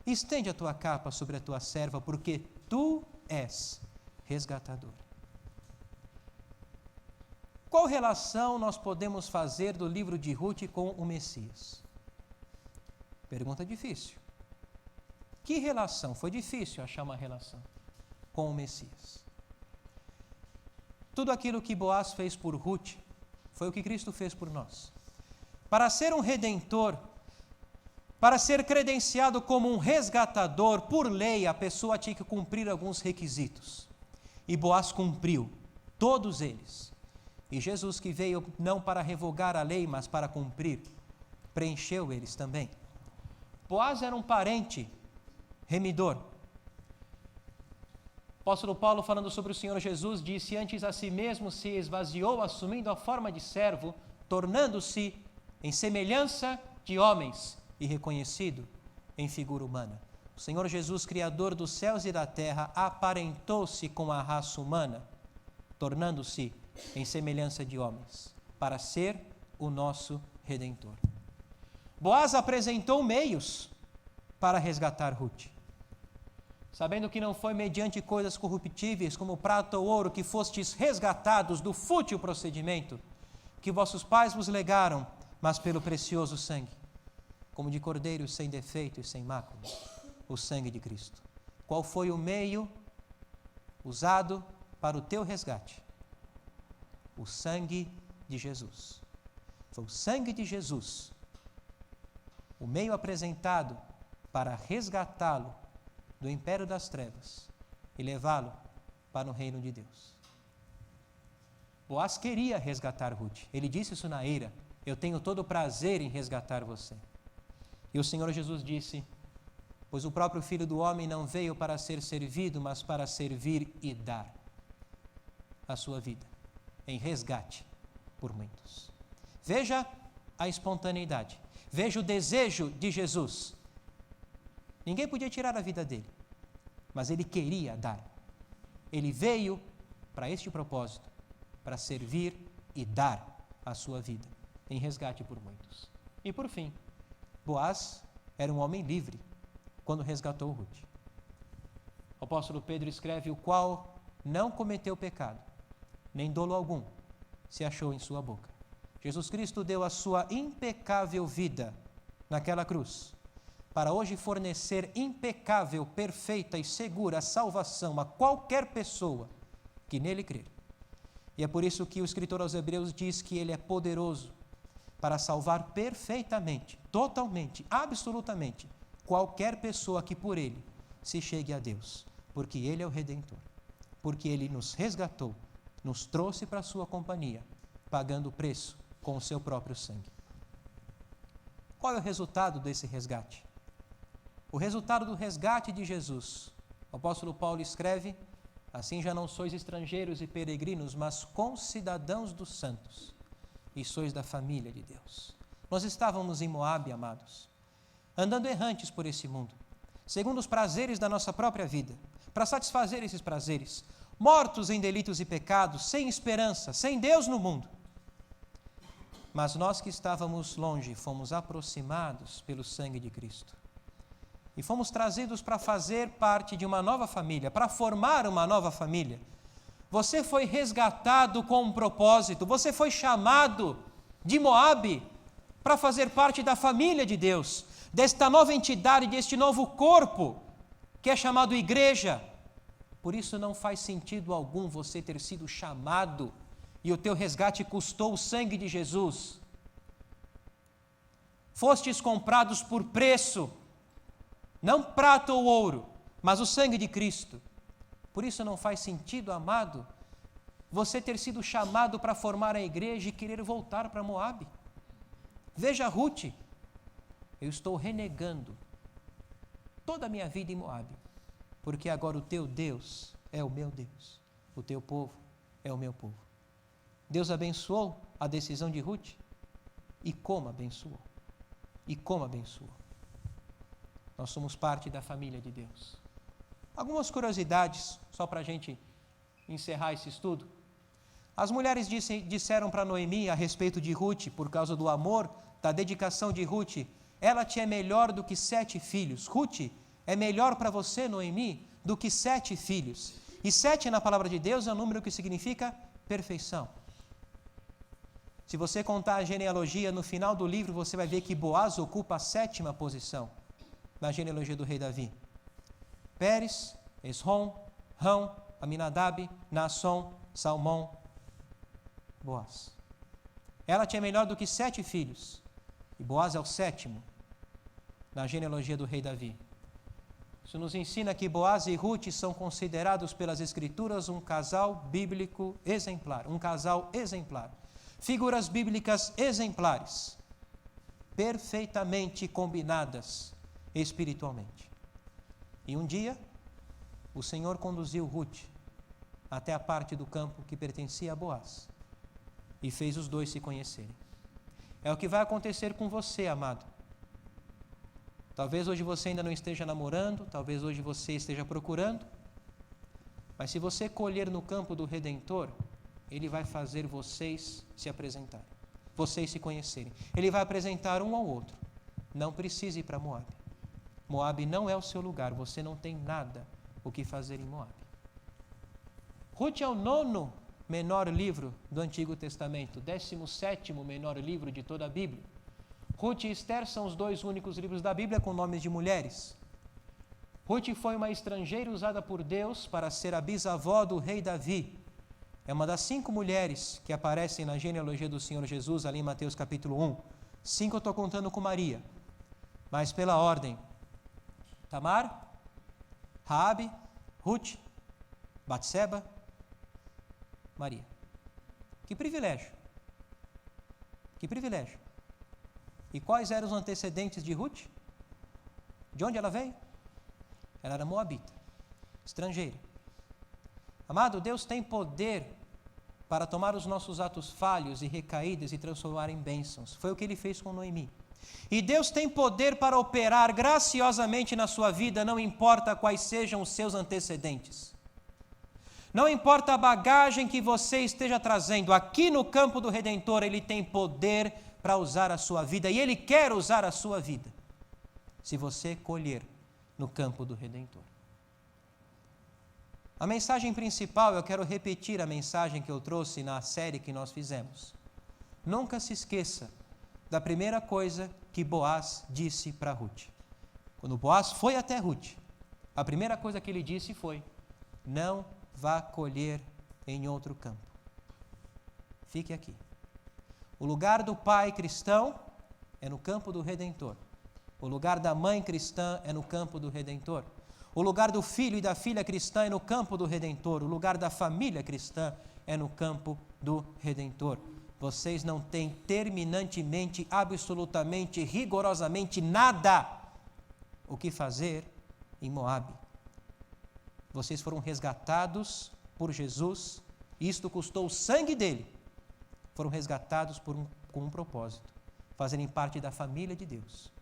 Estende a tua capa sobre a tua serva, porque tu és resgatador. Qual relação nós podemos fazer do livro de Ruth com o Messias? Pergunta difícil. Que relação? Foi difícil achar uma relação com o Messias. Tudo aquilo que Boaz fez por Ruth foi o que Cristo fez por nós. Para ser um redentor, para ser credenciado como um resgatador, por lei, a pessoa tinha que cumprir alguns requisitos. E Boaz cumpriu todos eles. E Jesus, que veio não para revogar a lei, mas para cumprir, preencheu eles também. Boaz era um parente remidor. O apóstolo Paulo, falando sobre o Senhor Jesus, disse: antes a si mesmo se esvaziou, assumindo a forma de servo, tornando-se em semelhança de homens e reconhecido em figura humana. O Senhor Jesus, Criador dos céus e da terra, aparentou-se com a raça humana, tornando-se em semelhança de homens, para ser o nosso Redentor. Boaz apresentou meios para resgatar Ruth. Sabendo que não foi mediante coisas corruptíveis, como prata ou ouro, que fostes resgatados do fútil procedimento que vossos pais vos legaram, mas pelo precioso sangue, como de cordeiro sem defeito e sem mácula, o sangue de Cristo. Qual foi o meio usado para o teu resgate? O sangue de Jesus. Foi o sangue de Jesus, o meio apresentado para resgatá-lo do império das trevas e levá-lo para o reino de Deus. Boaz queria resgatar Ruth. Ele disse isso na eira: eu tenho todo o prazer em resgatar você. E o Senhor Jesus disse: pois o próprio Filho do Homem não veio para ser servido, mas para servir e dar a sua vida em resgate por muitos. Veja a espontaneidade. Veja o desejo de Jesus. Ninguém podia tirar a vida dele, mas ele queria dar. Ele veio para este propósito, para servir e dar a sua vida em resgate por muitos. E por fim, Boaz era um homem livre quando resgatou Ruth. O apóstolo Pedro escreve: o qual não cometeu pecado, nem dolo algum se achou em sua boca. Jesus Cristo deu a sua impecável vida naquela cruz, para hoje fornecer impecável, perfeita e segura salvação a qualquer pessoa que nele crer. E é por isso que o escritor aos Hebreus diz que ele é poderoso para salvar perfeitamente, totalmente, absolutamente, qualquer pessoa que por ele se chegue a Deus, porque ele é o Redentor, porque ele nos resgatou, nos trouxe para a sua companhia, pagando o preço com o seu próprio sangue. Qual é o resultado desse resgate? O resultado do resgate de Jesus, o apóstolo Paulo escreve: assim já não sois estrangeiros e peregrinos, mas concidadãos dos santos, e sois da família de Deus. Nós estávamos em Moabe, amados, andando errantes por esse mundo, segundo os prazeres da nossa própria vida, para satisfazer esses prazeres, mortos em delitos e pecados, sem esperança, sem Deus no mundo. Mas nós que estávamos longe, fomos aproximados pelo sangue de Cristo. E fomos trazidos para fazer parte de uma nova família, para formar uma nova família. Você foi resgatado com um propósito, você foi chamado de Moabe para fazer parte da família de Deus, desta nova entidade, deste novo corpo, que é chamado igreja. Por isso não faz sentido algum você ter sido chamado e o teu resgate custou o sangue de Jesus. Fostes comprados por preço, não prata ou ouro, mas o sangue de Cristo. Por isso não faz sentido, amado, você ter sido chamado para formar a igreja e querer voltar para Moabe. Veja Ruth, eu estou renegando toda a minha vida em Moabe, porque agora o teu Deus é o meu Deus, o teu povo é o meu povo. Deus abençoou a decisão de Ruth, e como abençoou, e como abençoou. Nós somos parte da família de Deus. Algumas curiosidades, só para a gente encerrar esse estudo. As mulheres disseram para Noemi a respeito de Ruth, por causa do amor, da dedicação de Ruth: ela te é melhor do que 7 filhos. Ruth é melhor para você, Noemi, do que 7 filhos. E 7 na palavra de Deus é um número que significa perfeição. Se você contar a genealogia, no final do livro você vai ver que Boaz ocupa a 7ª posição na genealogia do rei Davi. Pérez, Esrom, Rão, Aminadab, Naasson, Salmão, Boaz. Ela tinha melhor do que 7 filhos, e Boaz é o 7º na genealogia do rei Davi. Isso nos ensina que Boaz e Ruth são considerados pelas Escrituras um casal bíblico exemplar, figuras bíblicas exemplares, perfeitamente combinadas espiritualmente. E um dia, o Senhor conduziu Ruth até a parte do campo que pertencia a Boaz e fez os dois se conhecerem. É o que vai acontecer com você, amado. Talvez hoje você ainda não esteja namorando, talvez hoje você esteja procurando, mas se você colher no campo do Redentor, Ele vai fazer vocês se apresentarem, vocês se conhecerem. Ele vai apresentar um ao outro. Não precise ir para Moabe. Moabe não é o seu lugar, você não tem nada o que fazer em Moabe. Ruth é o 9º menor livro do Antigo Testamento, 17º menor livro de toda a Bíblia. Ruth e Esther são os 2 únicos livros da Bíblia com nomes de mulheres. Ruth foi uma estrangeira usada por Deus para ser a bisavó do rei Davi. É uma das 5 mulheres que aparecem na genealogia do Senhor Jesus, ali em Mateus capítulo 1. 5 eu estou contando com Maria, mas pela ordem: Tamar, Raabe, Ruth, Batseba, Maria. Que privilégio! Que privilégio! E quais eram os antecedentes de Ruth? De onde ela veio? Ela era moabita, estrangeira. Amado, Deus tem poder para tomar os nossos atos falhos e recaídas e transformar em bênçãos. Foi o que Ele fez com Noemi. E Deus tem poder para operar graciosamente na sua vida, não importa quais sejam os seus antecedentes. Não importa a bagagem que você esteja trazendo, aqui no campo do Redentor, Ele tem poder para usar a sua vida, e Ele quer usar a sua vida, se você colher no campo do Redentor. A mensagem principal, eu quero repetir a mensagem que eu trouxe na série que nós fizemos. Nunca se esqueça da primeira coisa que Boaz disse para Ruth. Quando Boaz foi até Ruth, a primeira coisa que ele disse foi: não vá colher em outro campo. Fique aqui. O lugar do pai cristão é no campo do Redentor. O lugar da mãe cristã é no campo do Redentor. O lugar do filho e da filha cristã é no campo do Redentor. O lugar da família cristã é no campo do Redentor. Vocês não têm terminantemente, absolutamente, rigorosamente nada o que fazer em Moabe. Vocês foram resgatados por Jesus, isto custou o sangue dele. Foram resgatados com um propósito, fazerem parte da família de Deus.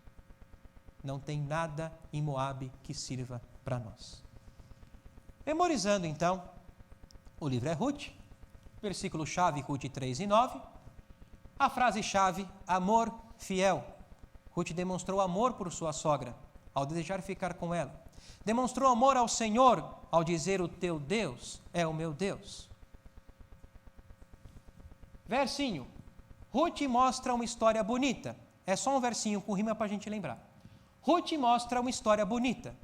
Não tem nada em Moabe que sirva para nós. Memorizando então, o livro é Ruth, versículo-chave Ruth 3 e 9, a frase-chave, amor fiel. Ruth demonstrou amor por sua sogra, ao desejar ficar com ela. Demonstrou amor ao Senhor, ao dizer: o teu Deus é o meu Deus. Versinho, Ruth mostra uma história bonita. É só um versinho com rima para a gente lembrar. Ruth mostra uma história bonita.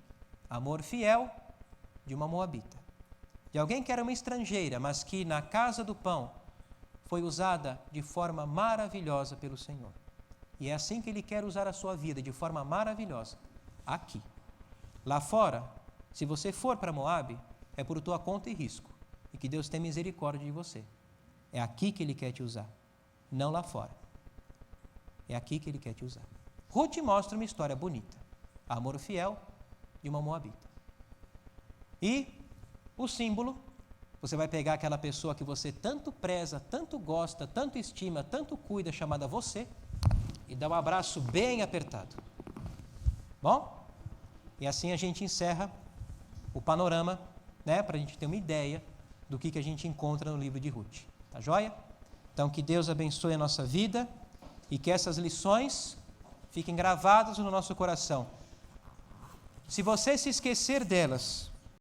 Amor fiel de uma moabita. De alguém que era uma estrangeira, mas que na casa do pão foi usada de forma maravilhosa pelo Senhor. E é assim que Ele quer usar a sua vida, de forma maravilhosa, aqui. Lá fora, se você for para Moabe, é por tua conta e risco. E que Deus tenha misericórdia de você. É aqui que Ele quer te usar, não lá fora. É aqui que Ele quer te usar. Ruth mostra uma história bonita. Amor fiel de uma moabita. E o símbolo, você vai pegar aquela pessoa que você tanto preza, tanto gosta, tanto estima, tanto cuida, chamada você, e dá um abraço bem apertado. Bom? E assim a gente encerra o panorama, né, para a gente ter uma ideia do que a gente encontra no livro de Ruth. Tá joia? Então, que Deus abençoe a nossa vida e que essas lições fiquem gravadas no nosso coração. Se você se esquecer delas,